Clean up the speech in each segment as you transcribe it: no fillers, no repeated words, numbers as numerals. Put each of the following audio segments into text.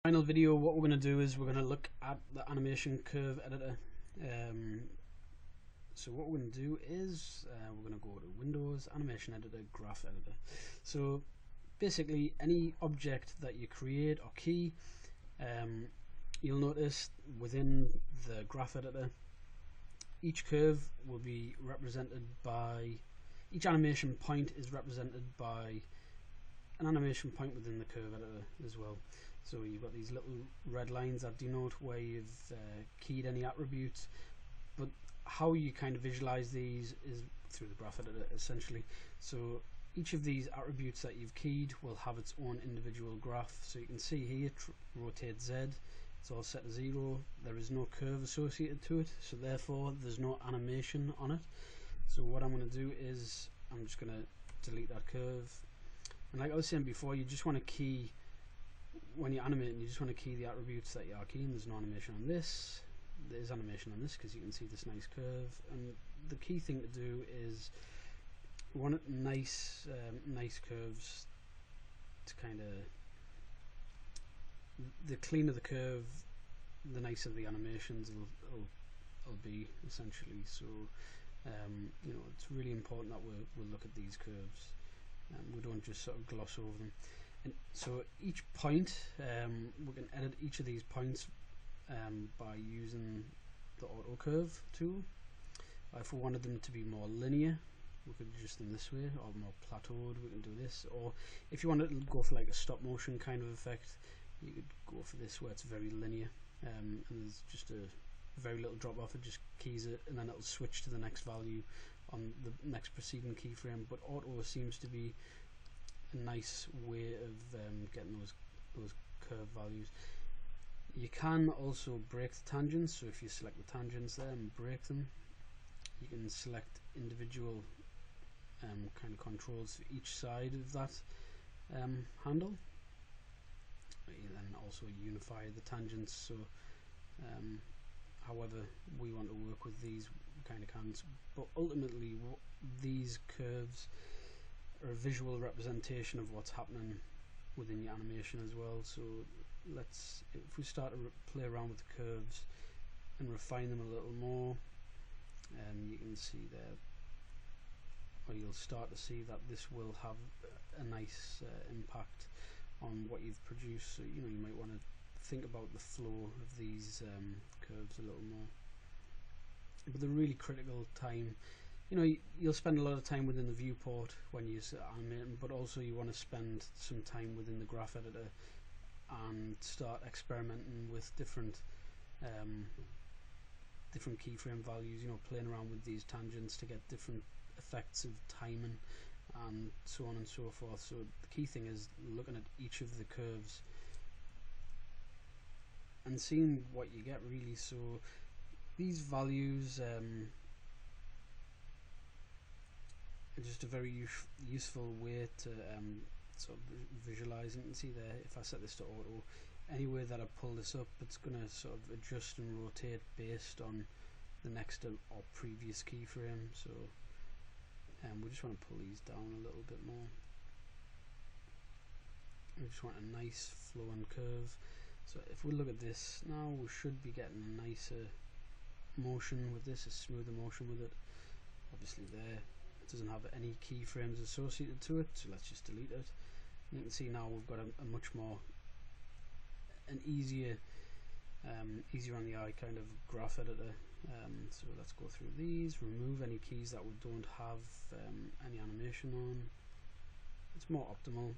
Final video, what we're going to do is we're going to look at the animation curve editor. So what we're going to do is we're going to go to Windows, Animation Editor, Graph Editor. So basically any object that you create or key, you'll notice within the Graph Editor each curve will be represented by, each animation point is represented by an animation point within the curve editor as well. So you've got these little red lines that denote where you've keyed any attributes, but how you kind of visualize these is through the graph editor essentially. So each of these attributes that you've keyed will have its own individual graph. So you can see here, rotate Z, it's all set to 0. There is no curve associated to it, so therefore there's no animation on it. So what I'm going to do is I'm just going to delete that curve. And like I was saying before, you just want to key, when you're animating, you just want to key the attributes that you are keying. There's no animation on this. There is animation on this because you can see this nice curve. And the key thing to do is we want nice curves to kind of, the cleaner the curve, the nicer the animations will be essentially. So you know, it's really important that we'll look at these curves. We don't just sort of gloss over them. And so each point, we can edit each of these points by using the auto curve tool. If we wanted them to be more linear, we could adjust them this way, or more plateaued, we can do this. Or if you wanted to go for like a stop motion kind of effect, you could go for this where it's very linear, and there's just a very little drop off. It just keys it and then it'll switch to the next value on the next preceding keyframe. But auto seems to be a nice way of getting those curve values. You can also break the tangents, so if you select the tangents there and break them, you can select individual kind of controls for each side of that handle. You then also unify the tangents, so however we want to work with these, we kind of can. But ultimately these curves are a visual representation of what's happening within your animation as well. So let's, if we start to play around with the curves and refine them a little more, you can see there, or you'll start to see that this will have a nice impact on what you've produced. So you know, you might want to think about the flow of these curves a little more. But the really critical time, you know, you'll spend a lot of time within the viewport when you're animating, but also you want to spend some time within the graph editor and start experimenting with different keyframe values, you know, playing around with these tangents to get different effects of timing and so on and so forth. So the key thing is looking at each of the curves and seeing what you get really. So these values are just a very useful way to sort of visualize. And you can see there, if I set this to auto, anywhere that I pull this up, it's going to sort of adjust and rotate based on the next or previous keyframe. So we just want to pull these down a little bit more. We just want a nice flowing curve. So if we look at this now, we should be getting a nicer motion with this, a smoother motion with it. Obviously there, it doesn't have any keyframes associated to it, so let's just delete it. And you can see now we've got a much more, an easier on the eye kind of graph editor. So let's go through these, remove any keys that we don't have any animation on. It's more optimal.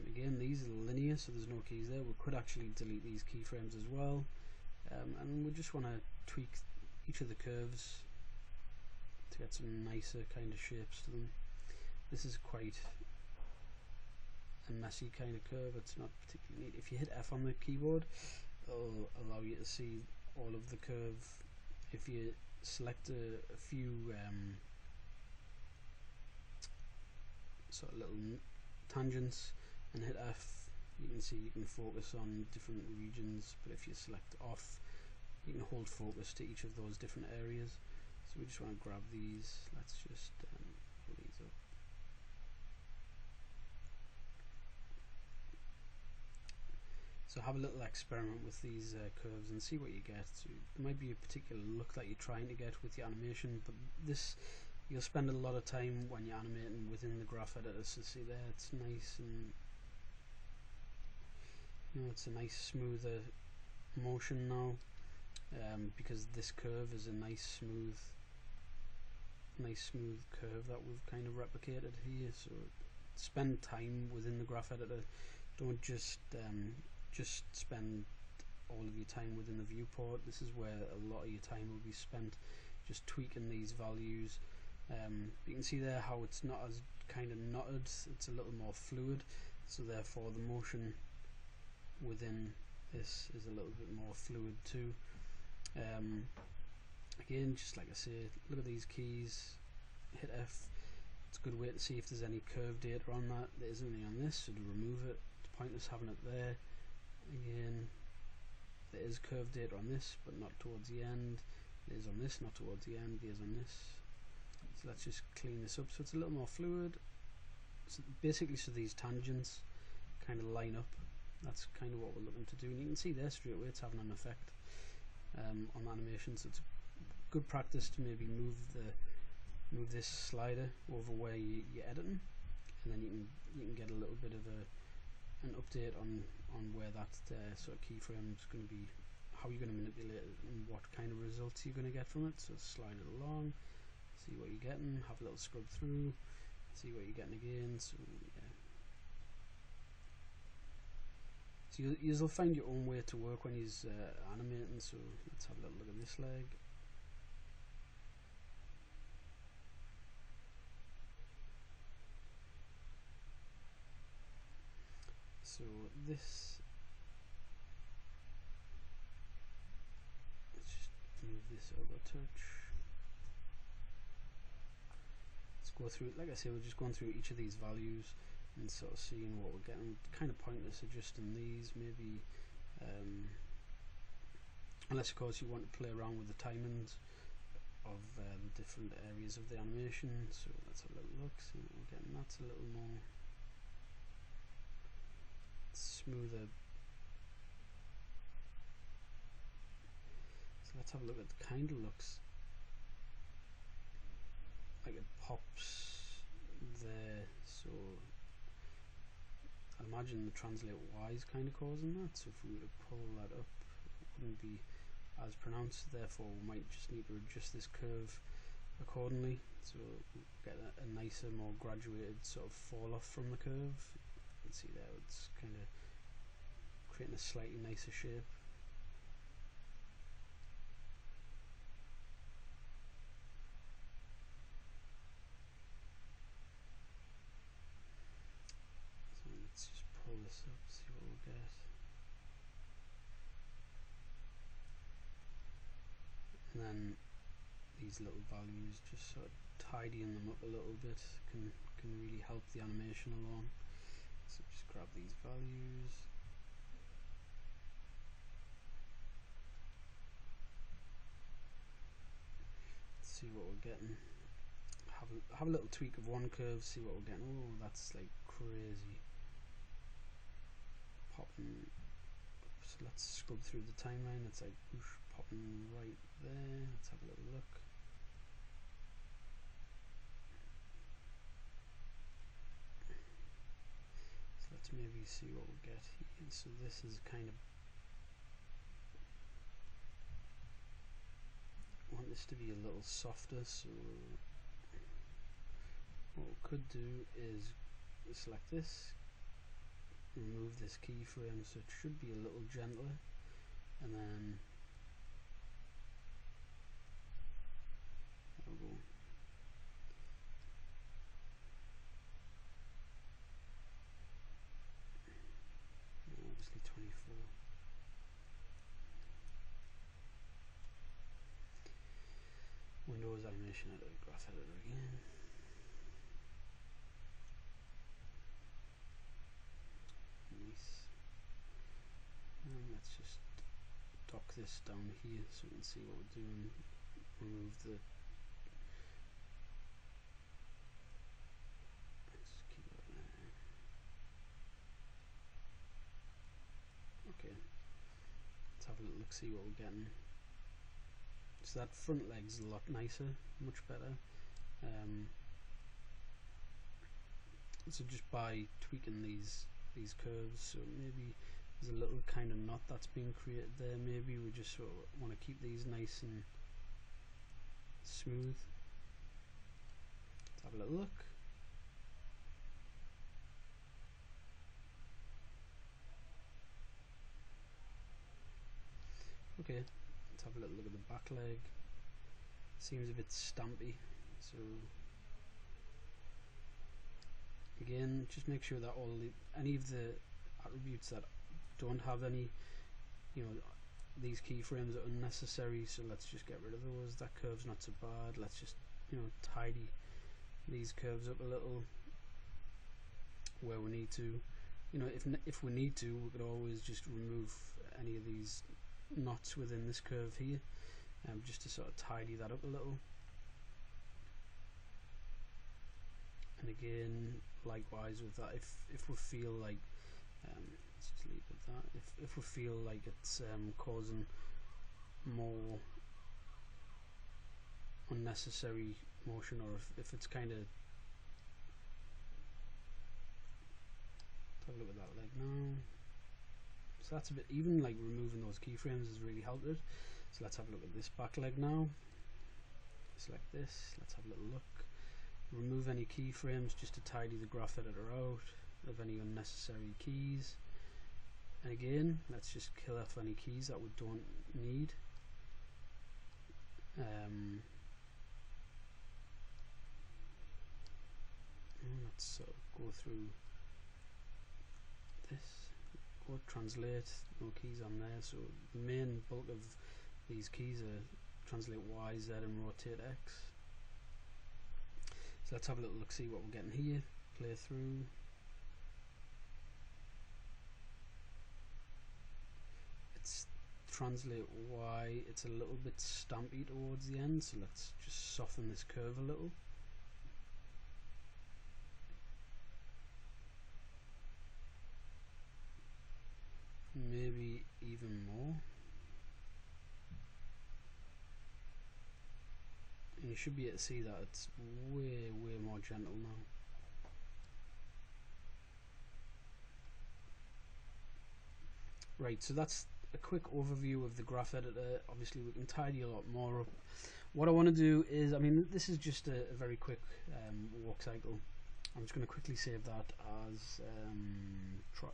Again, these are linear, so there's no keys there. We could actually delete these keyframes as well, and we just want to tweak each of the curves to get some nicer kind of shapes to them. This is quite a messy kind of curve, it's not particularly neat. If you hit F on the keyboard, it'll allow you to see all of the curve. If you select a few sort of little tangents and hit F, you can see you can focus on different regions, but if you select off, you can hold focus to each of those different areas. So we just want to grab these, let's just pull these up. So have a little experiment with these curves and see what you get. So it might be a particular look that you're trying to get with your animation, but this, you'll spend a lot of time when you're animating within the graph editor. So see there, it's nice, and you know, it's a nice smoother motion now, because this curve is a nice smooth curve that we've kind of replicated here. So spend time within the graph editor. Don't just spend all of your time within the viewport. This is where a lot of your time will be spent, just tweaking these values. You can see there how it's not as kind of knotted, it's a little more fluid, so therefore the motion within this is a little bit more fluid too. Again, just like I say, look at these keys, hit F. It's a good way to see if there's any curve data on that. There isn't any on this, so to remove it, it's pointless having it there. Again, there is curve data on this, but not towards the end. There's on this, not towards the end. There's on this. So let's just clean this up so it's a little more fluid. So basically, so these tangents kind of line up. That's kind of what we're looking to do, and you can see there straight away it's having an effect on the animation. So it's good practice to maybe move this slider over where you're editing, and then you can get a little bit of an update on where that sort of keyframe is going to be, how you're going to manipulate it, and what kind of results you're going to get from it. So slide it along, see what you're getting, have a little scrub through, see what you're getting again. So yeah, so you'll find your own way to work when you're animating. So let's have a little look at this leg. So this, let's just move this over a touch. Let's go through, like I say, we're just going through each of these values and sort of seeing what we're getting. Kind of pointless adjusting these, maybe, unless of course you want to play around with the timings of the different areas of the animation. So let's have a little look, see what we're getting. That's a little more smoother. So let's have a look at the kind of looks like it pops there. So I imagine the translate Y is kind of causing that. So if we were to pull that up, it wouldn't be as pronounced. Therefore, we might just need to adjust this curve accordingly. So we'll get a nicer, more graduated sort of fall off from the curve. You can see there it's kind of creating a slightly nicer shape. So let's just pull this up, see what we'll get. And then these little values, just sort of tidying them up a little bit can really help the animation along. So just grab these values. See what we're getting. Have a little tweak of one curve, see what we're getting. Oh, that's like crazy popping. So let's scrub through the timeline. It's like whoosh, popping right there. Let's have a little look. So let's maybe see what we'll get here. So this is kind of, I want this to be a little softer, so what we could do is select this, remove this keyframe so it should be a little gentler, and then there we go. Obviously 24. Windows Animation Editor, Graph Editor again. Nice. And let's just dock this down here so we can see what we're doing. Remove the, let's keep it there. Okay, have a little look, see what we're getting. So that front leg's a lot nicer, much better. So just by tweaking these curves, so maybe there's a little kind of knot that's being created there. Maybe we just sort of want to keep these nice and smooth. Let's have a little look. Okay, let's have a little look at the back leg. Seems a bit stampy, so again, just make sure that any of the attributes that don't have any, these keyframes are unnecessary, so let's just get rid of those. That curve's not so bad. Let's just tidy these curves up a little where we need to. If we need to, we could always just remove any of these knots within this curve here, just to sort of tidy that up a little. And again, likewise with that, if we feel like let's just leave it at that. If we feel like it's causing more unnecessary motion, or if it's kind of, have a look at that leg now. So that's a bit, even like removing those keyframes has really helped it. So let's have a look at this back leg now. Select this, let's have a little look. Remove any keyframes just to tidy the graph editor out of any unnecessary keys. And again, let's just kill off any keys that we don't need. Let's sort of go through this. Go translate, no keys on there, so the main bulk of these keys are translate Y, Z and rotate X. So let's have a little look, see what we're getting here. Play through. It's translate Y, it's a little bit stampy towards the end, so let's just soften this curve a little. Maybe even more. And you should be able to see that it's way more gentle now. Right, so that's a quick overview of the graph editor. Obviously we can tidy a lot more up. What I want to do is, this is just a very quick walk cycle. I'm just going to quickly save that as trot.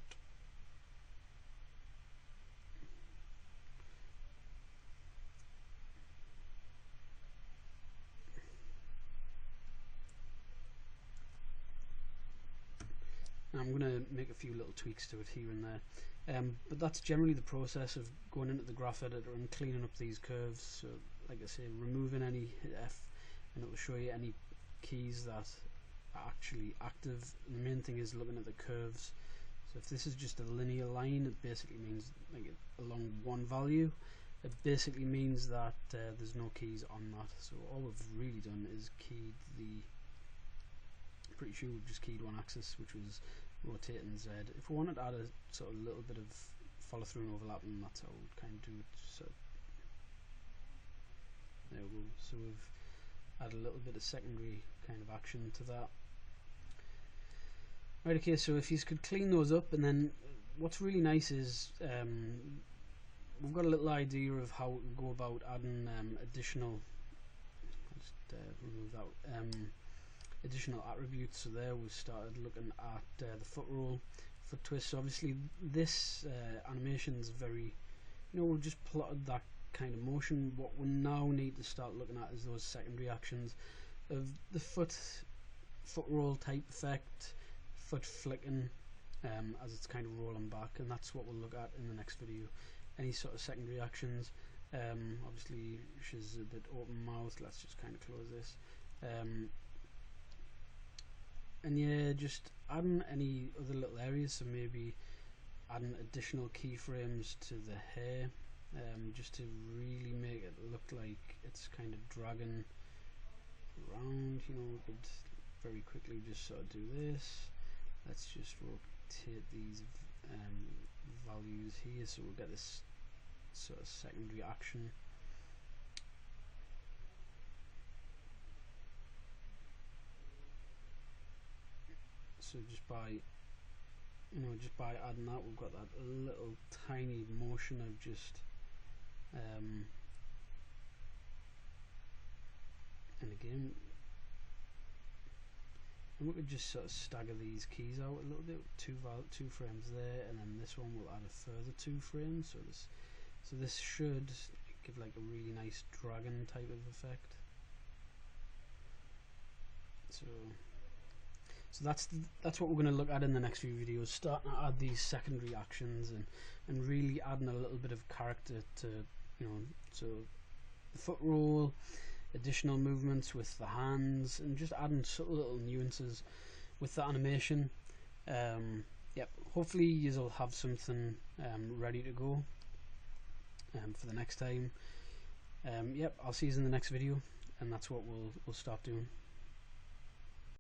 I'm going to make a few little tweaks to it here and there, but that's generally the process of going into the graph editor and cleaning up these curves. So like I say, removing any F, and it will show you any keys that are actually active. And the main thing is looking at the curves. So if this is just a linear line, it basically means like along one value, it basically means that there's no keys on that. So all we've really done is keyed pretty sure we've just keyed one axis, which was rotating Z. If we wanted to add a sort of little bit of follow through and overlapping, that's how we'd kind of do it. So there we go. So we've added a little bit of secondary kind of action to that. Right, okay, so if you could clean those up, and then what's really nice is we've got a little idea of how we can go about adding additional, I'll just remove that, additional attributes. So there we started looking at the foot roll, foot twist. So obviously this animation is very, we've just plotted that kind of motion. What we now need to start looking at is those secondary actions of the foot roll type effect, foot flicking as it's kind of rolling back, and that's what we'll look at in the next video. Any sort of secondary actions. Obviously she's a bit open mouthed. Let's just kind of close this. And yeah, just adding any other little areas, so maybe adding additional keyframes to the hair, just to really make it look like it's kind of dragging around. We could very quickly just sort of do this. Let's just rotate these values here, so we'll get this sort of secondary action. So just by adding that, we've got that little tiny motion of just and again, and we could just sort of stagger these keys out a little bit. Two frames there, and then this one will add a further 2 frames. So this should give like a really nice dragon type of effect. So that's what we're going to look at in the next few videos, starting to add these secondary actions and really adding a little bit of character to, so the foot roll, additional movements with the hands, and just adding subtle little nuances with the animation. Yep, hopefully you'll have something ready to go for the next time. Yep, I'll see you in the next video, and that's what we'll start doing.